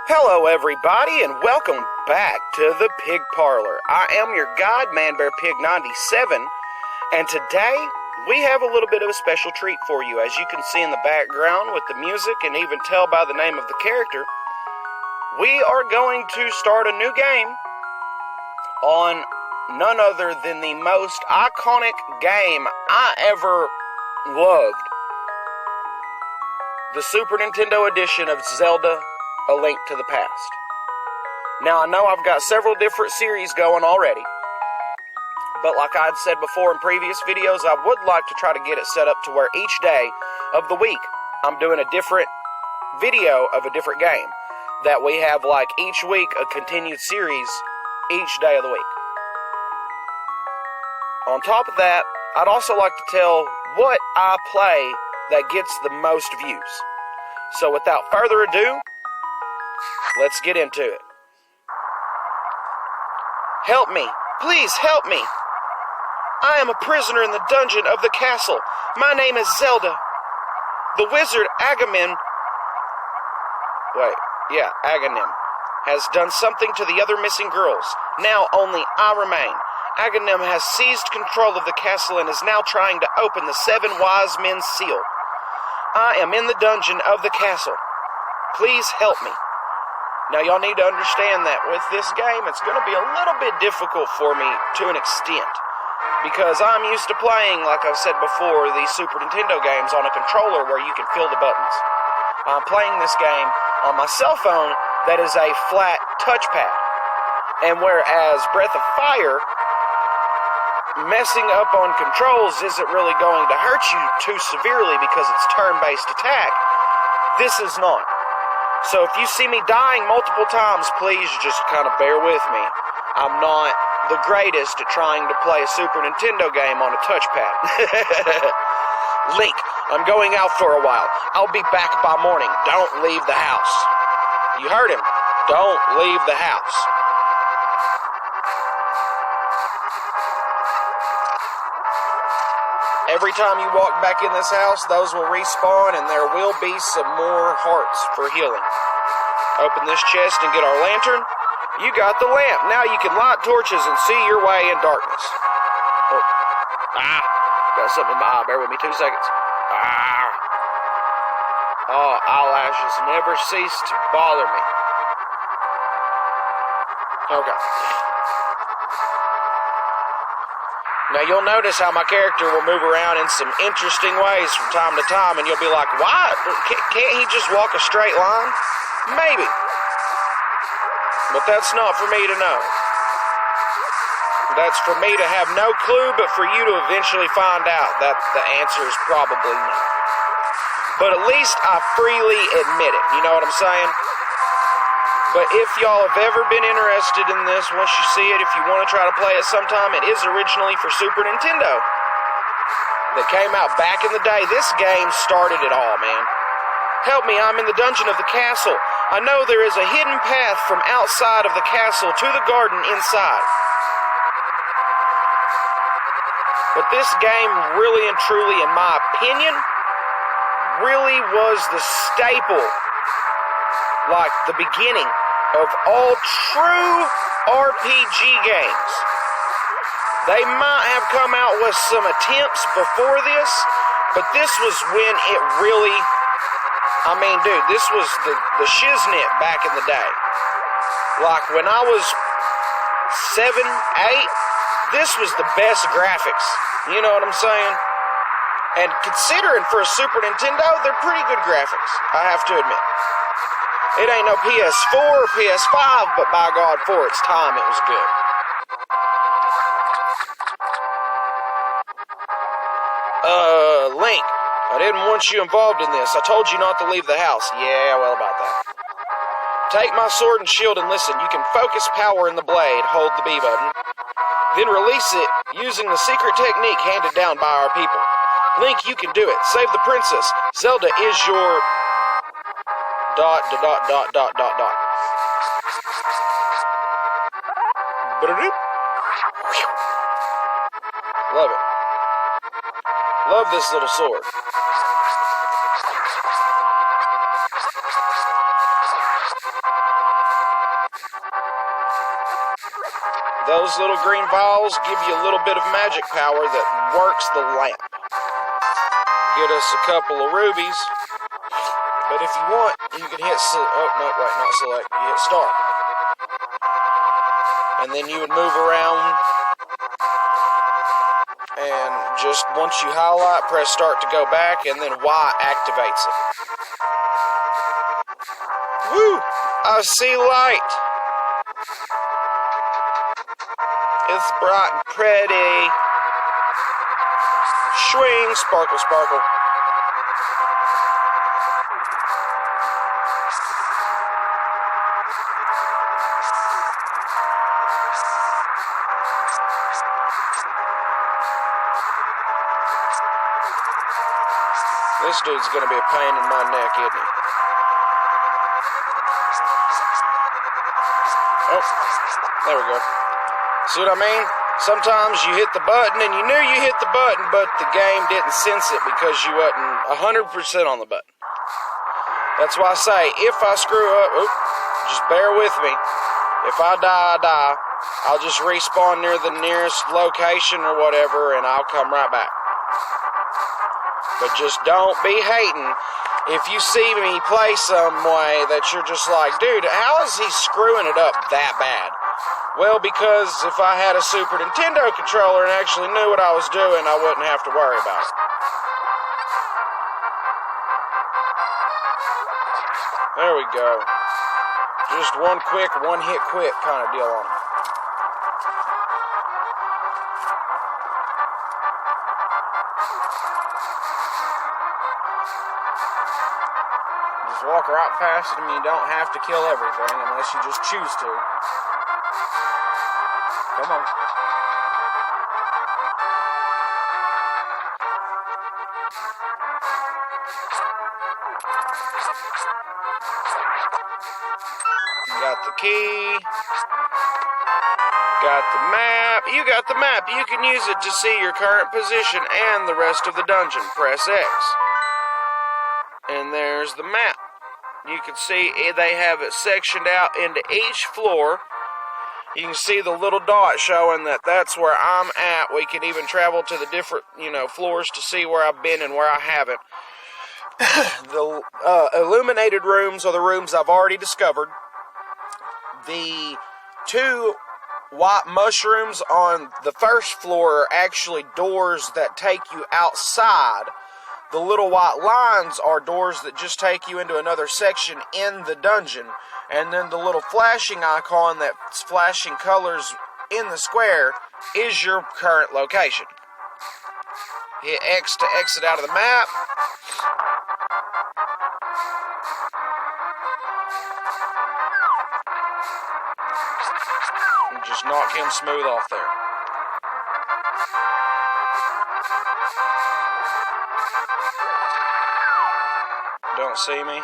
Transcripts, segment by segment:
Hello everybody and welcome back to the Pig Parlor. I am your guide, ManBearPig97, and today we have a little bit of a special treat for you. As you can see in the background with the music and even tell by the name of the character, we are going to start a new game on none other than the most iconic game I ever loved. The Super Nintendo edition of Zelda, A Link to the Past. Now, I know I've got several different series going already, but like I'd said before in previous videos, I would like to try to get it set up to where each day of the week I'm doing a different video of a different game. That we have, like, each week a continued series each day of the week. On top of that, I'd also like to tell what I play that gets the most views. So without further ado, let's get into it. Help me. Please help me. I am a prisoner in the dungeon of the castle. My name is Zelda. The wizard Aghanim has done something to the other missing girls. Now only I remain. Aghanim has seized control of the castle and is now trying to open the 7 wise men's seal. I am in the dungeon of the castle. Please help me. Now, y'all need to understand that with this game, it's going to be a little bit difficult for me to an extent. Because I'm used to playing, like I've said before, these Super Nintendo games on a controller where you can feel the buttons. I'm playing this game on my cell phone that is a flat touchpad. And whereas Breath of Fire, messing up on controls isn't really going to hurt you too severely because it's turn-based attack, this is not. So if you see me dying multiple times, please just kind of bear with me. I'm not the greatest at trying to play a Super Nintendo game on a touchpad. Link, I'm going out for a while. I'll be back by morning. Don't leave the house. You heard him. Don't leave the house. Every time you walk back in this house, those will respawn, and there will be some more hearts for healing. Open this chest and get our lantern. You got the lamp. Now you can light torches and see your way in darkness. Got something in my eye. Bear with me 2 seconds. Oh, eyelashes never cease to bother me. Okay. Now, you'll notice how my character will move around in some interesting ways from time to time, and you'll be like, why? Can't he just walk a straight line? Maybe. But that's not for me to know. That's for me to have no clue, but for you to eventually find out that the answer is probably no. But at least I freely admit it. You know what I'm saying? But if y'all have ever been interested in this, once you see it, if you want to try to play it sometime, it is originally for Super Nintendo. That came out back in the day. This game started it all, man. Help me, I'm in the dungeon of the castle. I know there is a hidden path from outside of the castle to the garden inside. But this game really and truly, in my opinion, really was the staple, like the beginning of all true RPG games. They might have come out with some attempts before this, but this was when it really, I mean, dude, this was the shiznit back in the day. Like, when I was 7, 8, this was the best graphics. You know what I'm saying? And considering for a Super Nintendo, they're pretty good graphics, I have to admit. It ain't no PS4 or PS5, but by God, for its time, it was good. Link, I didn't want you involved in this. I told you not to leave the house. Yeah, well, about that. Take my sword and shield and listen. You can focus power in the blade. Hold the B button. Then release it using the secret technique handed down by our people. Link, you can do it. Save the princess. Zelda is your... ... Love it. Love this little sword. Those little green vials give you a little bit of magic power that works the lamp. Get us a couple of rubies. But if you want, you can hit not select. You hit start. And then you would move around. And just once you highlight, press start to go back, and then Y activates it. Woo! I see light. It's bright and pretty. Swing, sparkle, sparkle. This dude's gonna be a pain in my neck, isn't he? Oh, there we go. See what I mean? Sometimes you hit the button and you knew you hit the button, but the game didn't sense it because you wasn't 100% on the button. That's why I say, if I screw up, just bear with me. If I die, I die. I'll just respawn near the nearest location or whatever, and I'll come right back. But just don't be hating if you see me play some way that you're just like, dude, how is he screwing it up that bad? Well, because if I had a Super Nintendo controller and actually knew what I was doing, I wouldn't have to worry about it. There we go. Just one quick, one hit quit kind of deal on it. Just walk right past them. You don't have to kill everything unless you just choose to. Come on. Got the key. Got the map. You got the map. You can use it to see your current position and the rest of the dungeon. Press X. And there's the map. You can see they have it sectioned out into each floor. You can see the little dot showing that that's where I'm at. We can even travel to the different, floors to see where I've been and where I haven't. The illuminated rooms are the rooms I've already discovered. The 2 white mushrooms on the first floor are actually doors that take you outside. The little white lines are doors that just take you into another section in the dungeon. And then the little flashing icon that's flashing colors in the square is your current location. Hit X to exit out of the map. And just knock him smooth off there. Don't see me.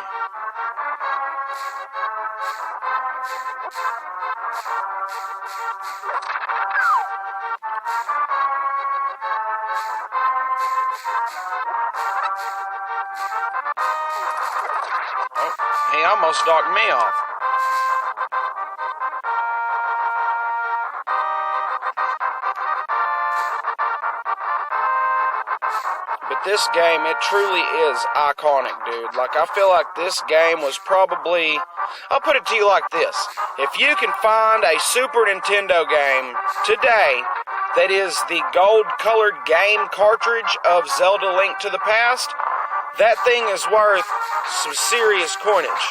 Oh, he almost knocked me off. But this game, it truly is iconic, dude. Like, I feel like this game was probably... I'll put it to you like this. If you can find a Super Nintendo game today that is the gold-colored game cartridge of Zelda Link to the Past, that thing is worth some serious coinage.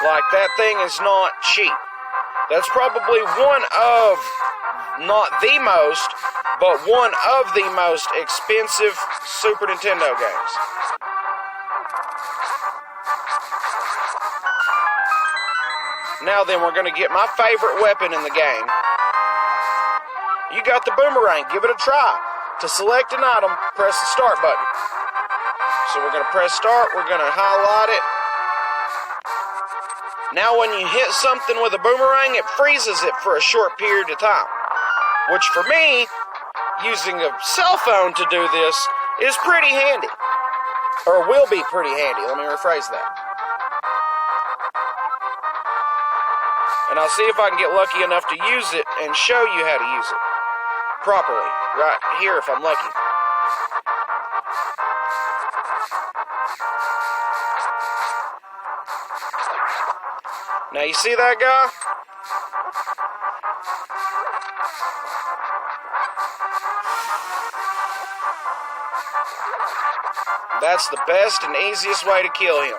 Like, that thing is not cheap. That's probably one of, not the most, but one of the most expensive Super Nintendo games. Now then, we're going to get my favorite weapon in the game. You got the boomerang. Give it a try. To select an item, press the start button. So we're going to press start. We're going to highlight it. Now when you hit something with a boomerang, it freezes it for a short period of time. Which for me, using a cell phone to do this is pretty handy. Or will be pretty handy, let me rephrase that. And I'll see if I can get lucky enough to use it and show you how to use it properly, right here if I'm lucky. Now you see that guy? That's the best and easiest way to kill him.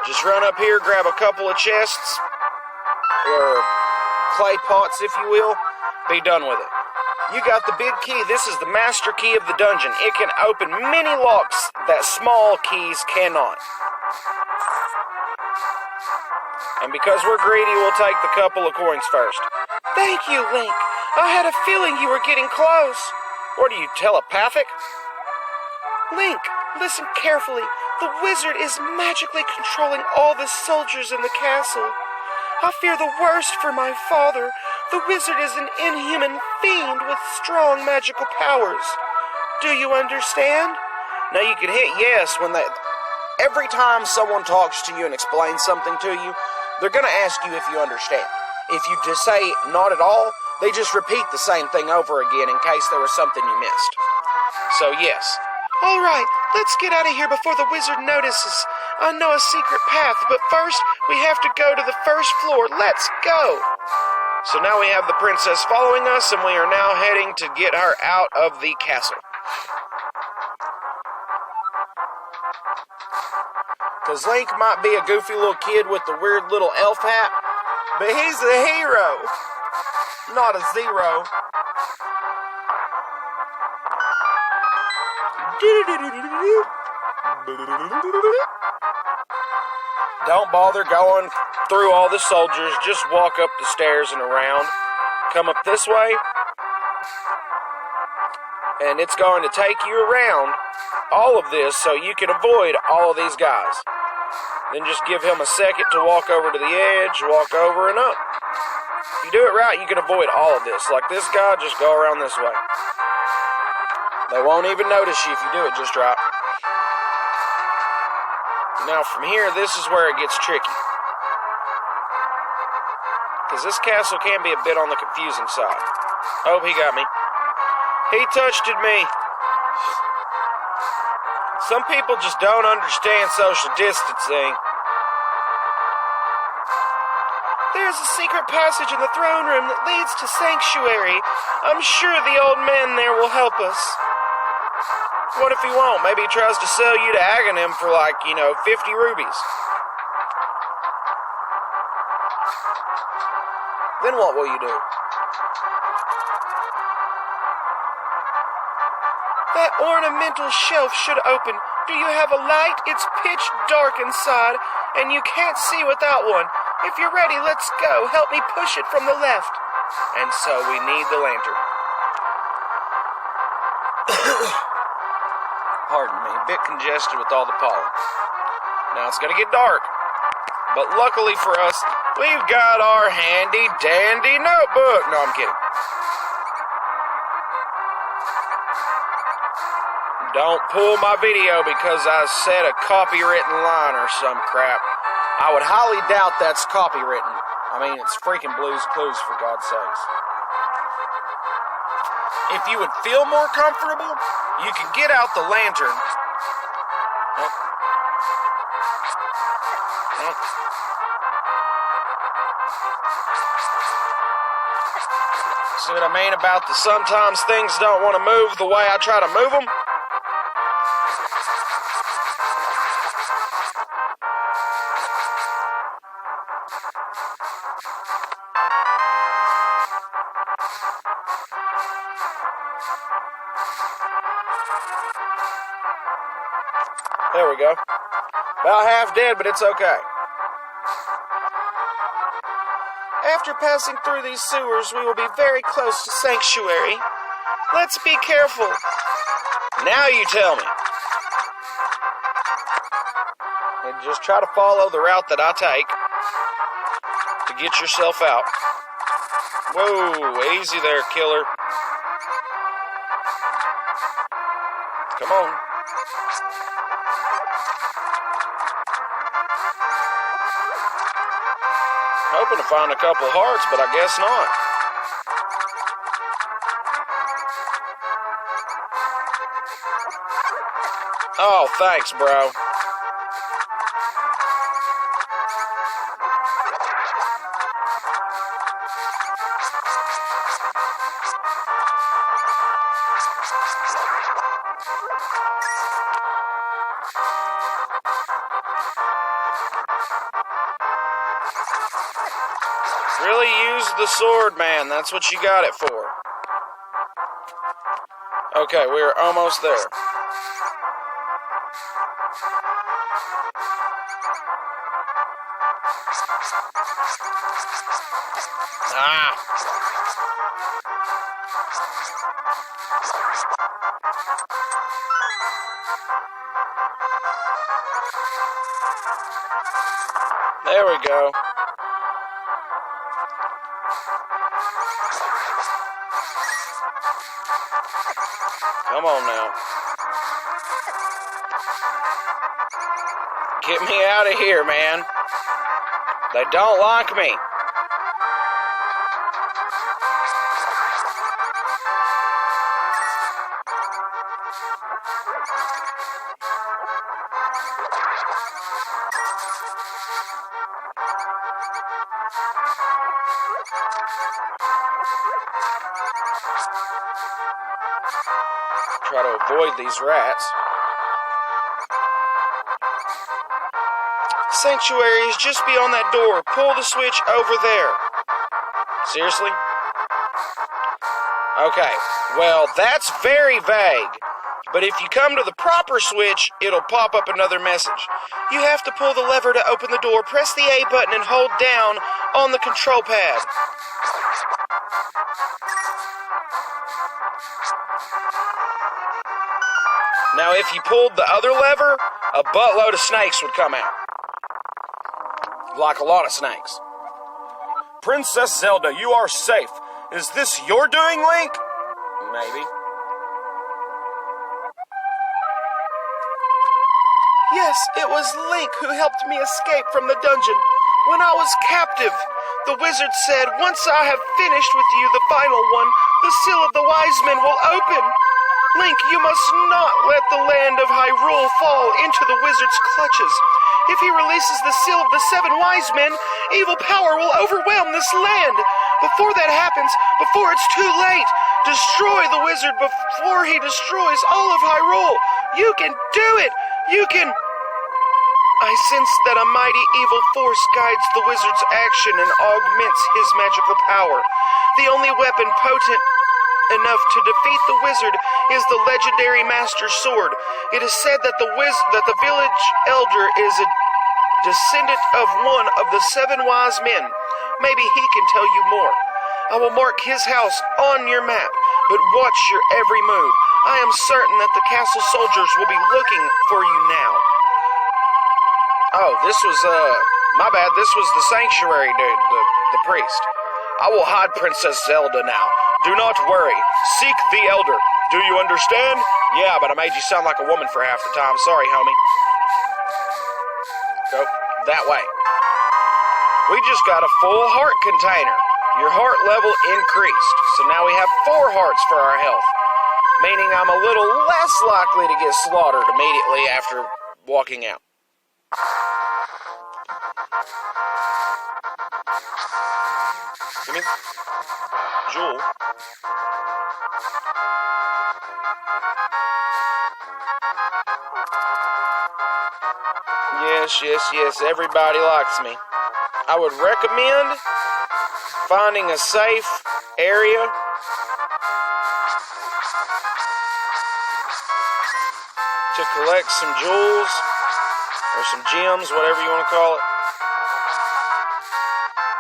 Just run up here, grab a couple of chests, or clay pots if you will, be done with it. You got the big key. This is the master key of the dungeon. It can open many locks that small keys cannot. And because we're greedy, we'll take the couple of coins first. Thank you, Link. I had a feeling you were getting close. What are you, telepathic? Link, listen carefully. The wizard is magically controlling all the soldiers in the castle. I fear the worst for my father. The wizard is an inhuman fiend with strong magical powers. Do you understand? Now you can hit yes when every time someone talks to you and explains something to you, they're going to ask you if you understand. If you just say not at all, they just repeat the same thing over again in case there was something you missed. So yes. All right, let's get out of here before the wizard notices. I know a secret path, but first we have to go to the first floor. Let's go. So now we have the princess following us, and we are now heading to get her out of the castle. Because Link might be a goofy little kid with the weird little elf hat, but he's a hero, not a zero. Don't bother going through all the soldiers, just walk up the stairs and around. Come up this way, and it's going to take you around all of this so you can avoid all of these guys. Then just give him a second to walk over to the edge, walk over and up. If you do it right, you can avoid all of this. Like this guy, just go around this way. They won't even notice you if you do it just right. Now from here, this is where it gets tricky. Because this castle can be a bit on the confusing side. Oh, he got me. He touched me. Some people just don't understand social distancing. There's a secret passage in the throne room that leads to Sanctuary. I'm sure the old man there will help us. What if he won't? Maybe he tries to sell you to Aghanim for 50 rubies. Then what will you do? That ornamental shelf should open. Do you have a light? It's pitch dark inside, and you can't see without one. If you're ready, let's go. Help me push it from the left. And so we need the lantern. Pardon me, a bit congested with all the pollen. Now it's gonna get dark. But luckily for us, we've got our handy dandy notebook. No, I'm kidding. Don't pull my video because I said a copywritten line or some crap. I would highly doubt that's copywritten. I mean, it's freaking Blue's Clues, for God's sakes. If you would feel more comfortable, you can get out the lantern. See what I mean about the sometimes things don't want to move the way I try to move them? There we go. About half dead, but it's okay. After passing through these sewers, we will be very close to Sanctuary. Let's be careful. Now you tell me. And just try to follow the route that I take. to get yourself out. Whoa, easy there, killer. Come on. Hoping to find a couple hearts, but I guess not. Oh, thanks, bro. Really use the sword, man. That's what you got it for. Okay, we're almost there. Ah! There we go. Come on now. Get me out of here, man. They don't like me. Try to avoid these rats. Sanctuary is just beyond that door. Pull the switch over there. Seriously? Okay, well, that's very vague. But if you come to the proper switch, it'll pop up another message. You have to pull the lever to open the door, press the A button, and hold down on the control pad. Now, if you pulled the other lever, a buttload of snakes would come out. Like a lot of snakes. Princess Zelda, you are safe. Is this your doing, Link? Maybe. Yes, it was Link who helped me escape from the dungeon. When I was captive, the wizard said, once I have finished with you the final one, the seal of the wise men will open. Link, you must not let the land of Hyrule fall into the wizard's clutches. If he releases the seal of the 7 wise men, evil power will overwhelm this land. Before that happens, before it's too late, destroy the wizard before he destroys all of Hyrule. You can do it. You can... I sense that a mighty evil force guides the wizard's action and augments his magical power. The only weapon potent enough to defeat the wizard is the legendary Master Sword. It is said that the village elder is a descendant of one of the 7 wise men. Maybe he can tell you more. I will mark his house on your map, but watch your every move. I am certain that the castle soldiers will be looking for you now. Oh, this was, my bad, this was the sanctuary dude, the priest. I will hide Princess Zelda now. Do not worry. Seek the elder. Do you understand? Yeah, but I made you sound like a woman for half the time. Sorry, homie. Go that way. We just got a full heart container. Your heart level increased. So now we have 4 hearts for our health. Meaning I'm a little less likely to get slaughtered immediately after walking out. Give me Jewel. Yes, everybody likes me. I would recommend finding a safe area to collect some jewels or some gems, whatever you want to call it.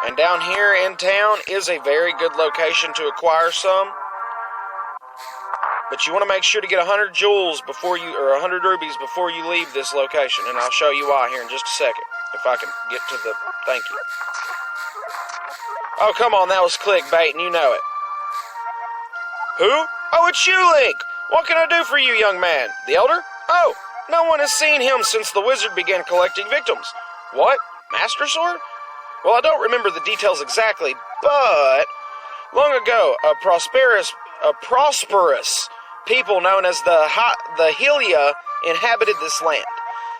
And down here in town is a very good location to acquire some. But you want to make sure to get 100 jewels before you, or 100 rubies before you leave this location. And I'll show you why here in just a second. If I can get to the... Thank you. Oh, come on, that was clickbait, and you know it. Who? Oh, it's you, Link! What can I do for you, young man? The Elder? Oh, no one has seen him since the wizard began collecting victims. What? Master Sword? Well, I don't remember the details exactly, but... long ago, a prosperous people known as the Hylia inhabited this land.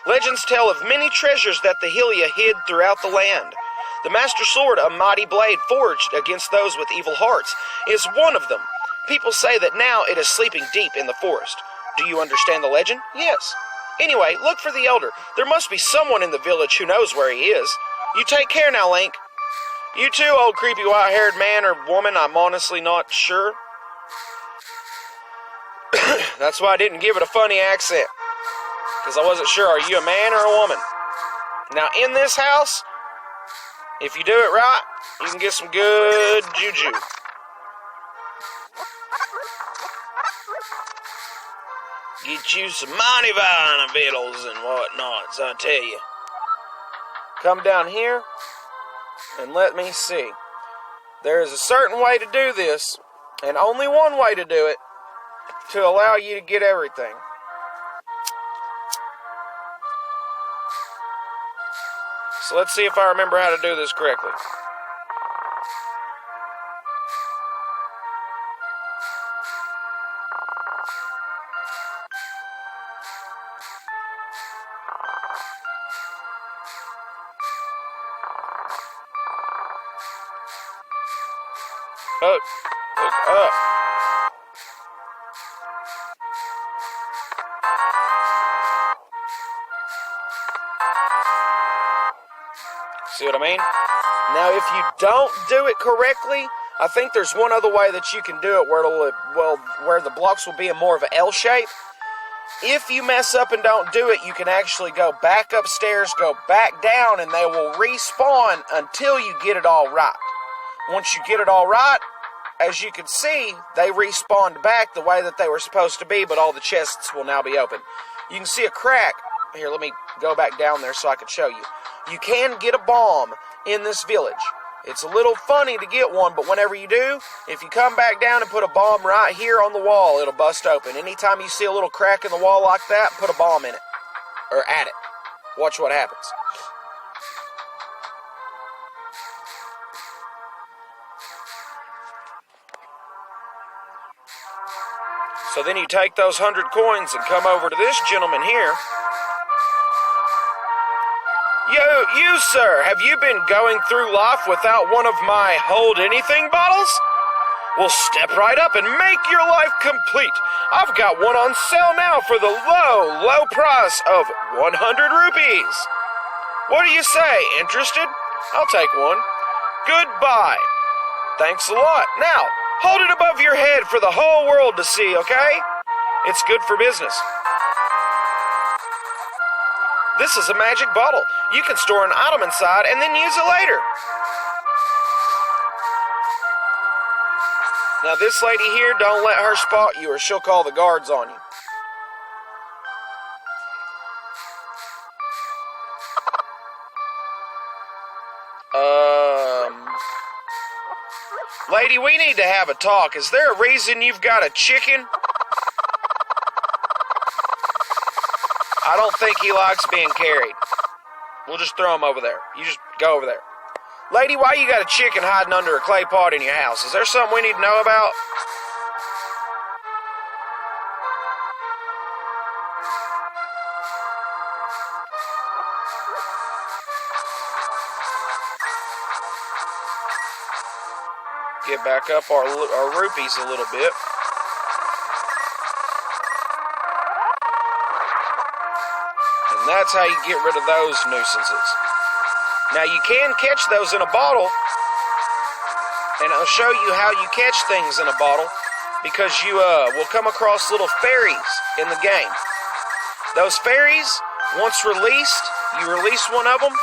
Legends tell of many treasures that the Hylia hid throughout the land. The Master Sword, a mighty blade forged against those with evil hearts, is one of them. People say that now it is sleeping deep in the forest. Do you understand the legend? Yes. Anyway, look for the Elder. There must be someone in the village who knows where he is. You take care now, Link. You too, old creepy white-haired man or woman, I'm honestly not sure. That's why I didn't give it a funny accent. Because I wasn't sure, are you a man or a woman? Now, in this house, if you do it right, you can get some good juju. Get you some money buying vittles and whatnots, I tell you. Come down here and let me see. There is a certain way to do this, and only one way to do it, to allow you to get everything. So let's see if I remember how to do this correctly. Look up. See what I mean? Now, if you don't do it correctly, I think there's one other way that you can do it where the blocks will be in more of an L shape. If you mess up and don't do it, you can actually go back upstairs, go back down, and they will respawn until you get it all right. Once you get it all right, as you can see, they respawned back the way that they were supposed to be, but all the chests will now be open. You can see a crack. Here, let me go back down there so I can show you. You can get a bomb in this village. It's a little funny to get one, but whenever you do, if you come back down and put a bomb right here on the wall, it'll bust open. Anytime you see a little crack in the wall like that, put a bomb in it. Or at it. Watch what happens. So then you take those 100 coins and come over to this gentleman here. You, sir, have you been going through life without one of my hold anything bottles? Well, step right up and make your life complete. I've got one on sale now for the low price of 100 rupees. What do you say? Interested? I'll take one. Goodbye. Thanks a lot. Now, hold it above your head for the whole world to see, okay? It's good for business. This is a magic bottle. You can store an item inside and then use it later. Now this lady here, don't let her spot you or she'll call the guards on you. Lady, we need to have a talk. Is there a reason you've got a chicken? I don't think he likes being carried. We'll just throw him over there. You just go over there. Lady, why you got a chicken hiding under a clay pot in your house? Is there something we need to know about? Get back up our rupees a little bit. And that's how you get rid of those nuisances. Now you can catch those in a bottle, and I'll show you how you catch things in a bottle, because you will come across little fairies in the game. Those fairies, once released, you release one of them,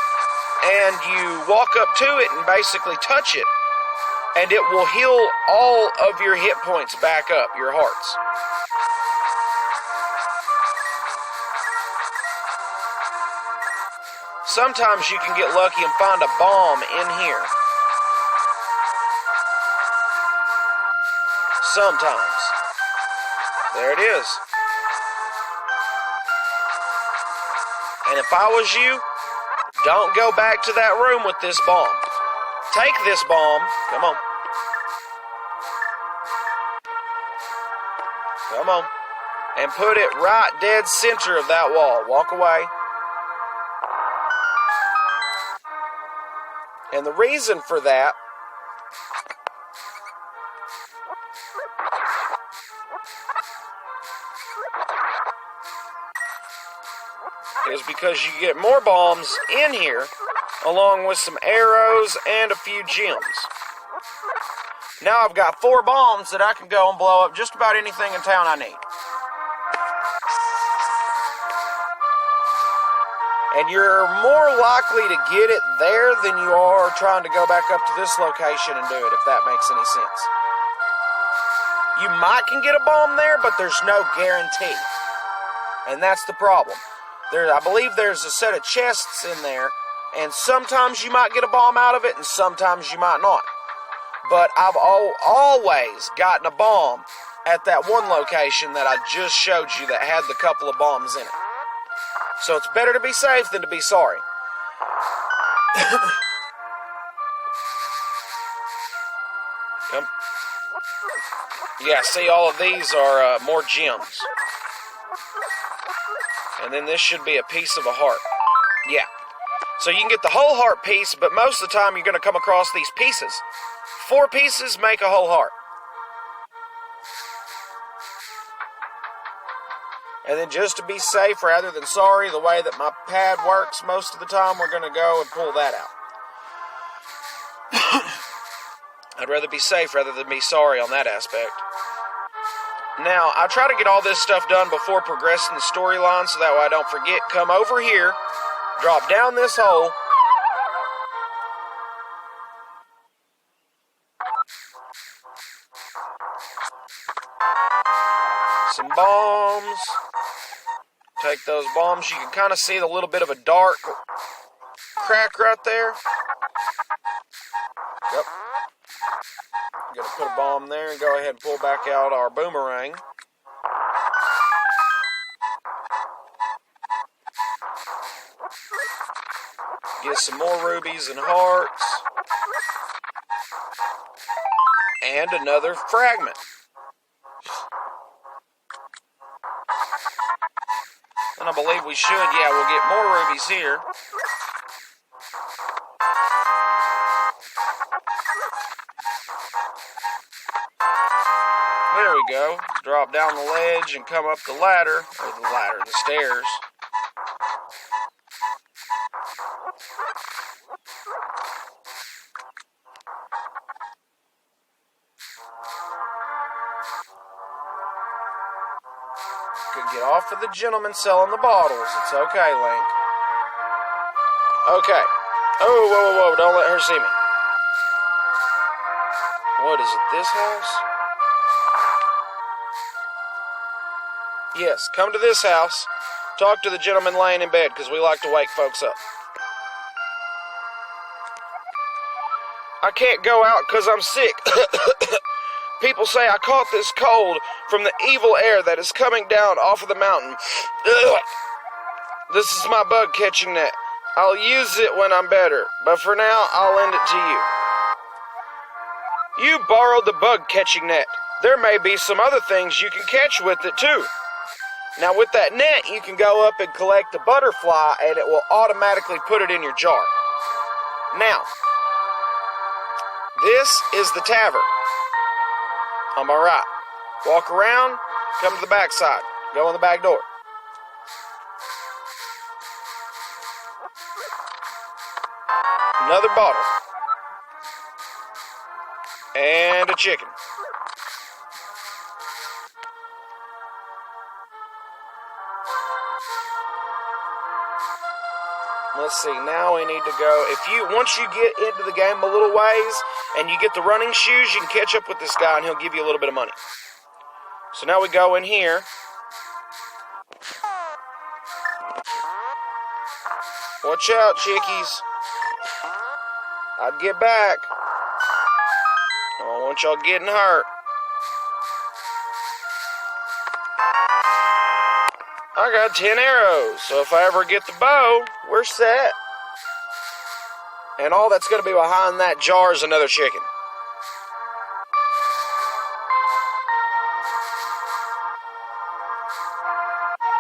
and you walk up to it and basically touch it, and it will heal all of your hit points back up, your hearts. Sometimes you can get lucky and find a bomb in here. Sometimes. There it is. And if I was you, don't go back to that room with this bomb. Take this bomb. Come on. Come on. And put it right dead center of that wall. Walk away. And the reason for that is because you get more bombs in here, along with some arrows and a few gems. Now I've got 4 bombs that I can go and blow up just about anything in town I need. And you're more likely to get it there than you are trying to go back up to this location and do it, if that makes any sense. You might can get a bomb there, but there's no guarantee. And that's the problem. I believe there's a set of chests in there, and sometimes you might get a bomb out of it, and sometimes you might not. But I've always gotten a bomb at that one location that I just showed you that had the couple of bombs in it. So it's better to be safe than to be sorry. Come. Yeah, see, all of these are more gems. And then this should be a piece of a heart. Yeah. So you can get the whole heart piece, but most of the time you're going to come across these pieces. 4 pieces make a whole heart. And then just to be safe rather than sorry, the way that my pad works most of the time, we're going to go and pull that out. I'd rather be safe rather than be sorry on that aspect. Now, I try to get all this stuff done before progressing the storyline so that way I don't forget. Come over here, drop down this hole, some bombs. Take those bombs. You can kind of see the little bit of a dark crack right there. Yep. I'm going to put a bomb there and go ahead and pull back out our boomerang. Get some more rubies and hearts. And another fragment. And I believe we should. Yeah, we'll get more rubies here. There we go. Drop down the ledge and come up the ladder. Or the stairs. Could get off of the gentleman selling the bottles. It's okay, Link. Okay. Oh, whoa, whoa, whoa. Don't let her see me. What is it, this house? Yes, come to this house. Talk to the gentleman laying in bed, because we like to wake folks up. I can't go out because I'm sick. People say I caught this cold from the evil air that is coming down off of the mountain. This is my bug catching net. I'll use it when I'm better, but for now, I'll lend it to you. You borrowed the bug catching net. There may be some other things you can catch with it too. Now with that net, you can go up and collect a butterfly and it will automatically put it in your jar. Now, this is the tavern. On my right. Walk around, come to the back side. Go in the back door. Another bottle. And a chicken. Let's see, now we need to go. Once you get into the game a little ways and you get the running shoes, you can catch up with this guy and he'll give you a little bit of money. So now we go in here. Watch out, chickies. I'd get back. I don't want y'all getting hurt. I got 10 arrows, so if I ever get the bow, we're set. And all that's going to be behind that jar is another chicken.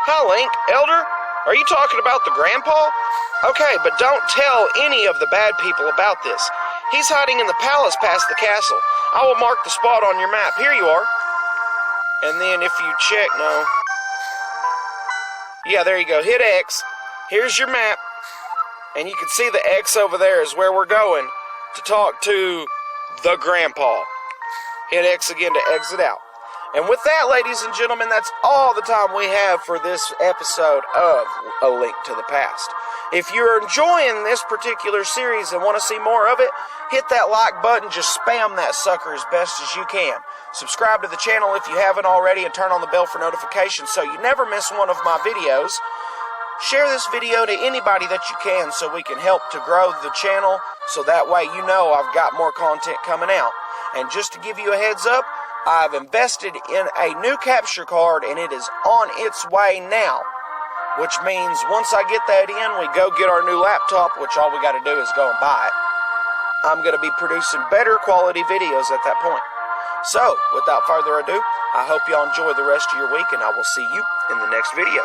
Hi, Link. Elder, are you talking about the grandpa? Okay, but don't tell any of the bad people about this. He's hiding in the palace past the castle. I will mark the spot on your map. Here you are. And then if you check, no. Yeah, there you go. Hit X. Here's your map. And you can see the X over there is where we're going to talk to the grandpa. Hit X again to exit out. And with that, ladies and gentlemen, that's all the time we have for this episode of A Link to the Past. If you're enjoying this particular series and want to see more of it, hit that like button, just spam that sucker as best as you can. Subscribe to the channel if you haven't already and turn on the bell for notifications so you never miss one of my videos. Share this video to anybody that you can so we can help to grow the channel so that way you know I've got more content coming out. And just to give you a heads up, I've invested in a new capture card and it is on its way now. Which means once I get that in, we go get our new laptop, which all we got to do is go and buy it. I'm going to be producing better quality videos at that point. So, without further ado, I hope y'all enjoy the rest of your week and I will see you in the next video.